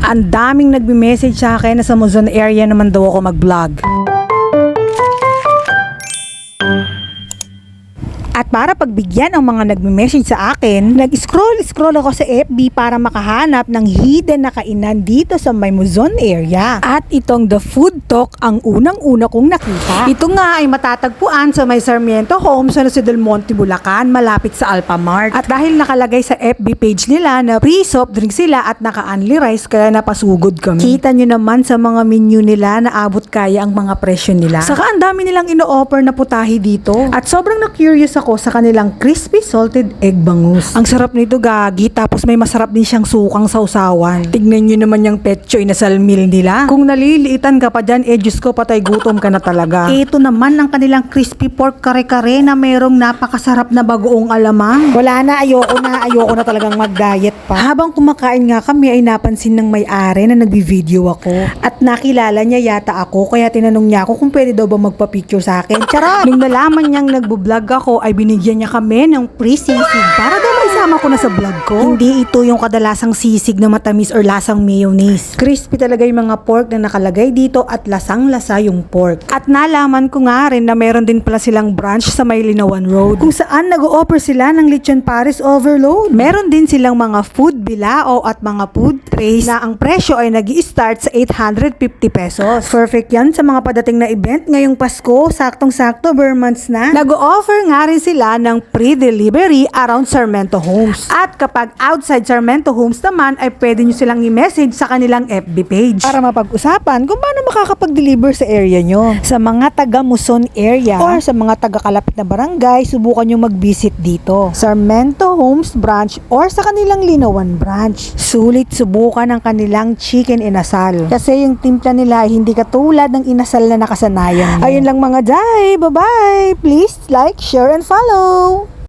Ang daming nagme-message sa akin na sa Muzon area naman daw ako mag-vlog. At para pagbigyan ang mga nagme-message sa akin, nag-scroll ako sa FB para makahanap ng hidden na kainan dito sa may Muzon area. At itong The Food Talk ang unang-una kong nakita. Ito nga ay matatagpuan sa may Sarmiento Homes sa Del Monte, Bulacan, malapit sa Alphamart. At dahil nakalagay sa FB page nila na free soft drink sila at naka-only rice, kaya napasugod kami. Kita nyo naman sa mga menu nila na abot kaya ang mga presyo nila. Saka ang dami nilang ino-offer na putahe dito. At sobrang na-curious ako sa kanilang crispy salted egg bangus. Ang sarap nito, gagi, tapos may masarap din siyang sukang sausawan. Tignan nyo naman yung petchoy na salmil nila. Kung naliliitan ka pa dyan, Diyos ko, patay gutom ka na talaga. Ito naman ang kanilang crispy pork kare-kare na merong napakasarap na bagoong alamang. Wala na, ayoko na talagang mag-diet pa. Habang kumakain nga kami ay napansin ng may-ari na nagbi-video ako. At nakilala niya yata ako, kaya tinanong niya ako kung pwede daw ba magpa-picture sa akin. Charot! Nung nalaman niyang nagbo-vlog ako ay binigyan niya kami ng free sisig para daw maisama ko na sa vlog ko. Hindi ito yung kadalasang sisig na matamis or lasang mayonnaise. Crispy talaga yung mga pork na nakalagay dito at lasang-lasa yung pork. At nalaman ko nga rin na meron din pala silang branch sa may Linawan Road kung saan nag-o-offer sila ng lechon Paris overload. Meron din silang mga food bilao at mga food trays na ang presyo ay nag-i-start sa 850 pesos. Perfect yan sa mga padating na event ngayong Pasko, saktong-sakto, bare months na. Nag-o-offer nga rin sila ng pre-delivery around Sarmiento Homes. At kapag outside Sarmiento Homes naman ay pwede nyo silang i-message sa kanilang FB page para mapag-usapan kung paano makakapag-deliver sa area nyo. Sa mga taga Muzon area or sa mga taga kalapit na barangay, subukan nyo mag-visit dito. Sarmiento Homes branch or sa kanilang Linawan branch. Sulit subukan ang kanilang chicken inasal. Kasi yung timpla nila ay hindi katulad ng inasal na nakasanayan mo. Ayun lang mga day. Bye-bye! Please like, share, and follow!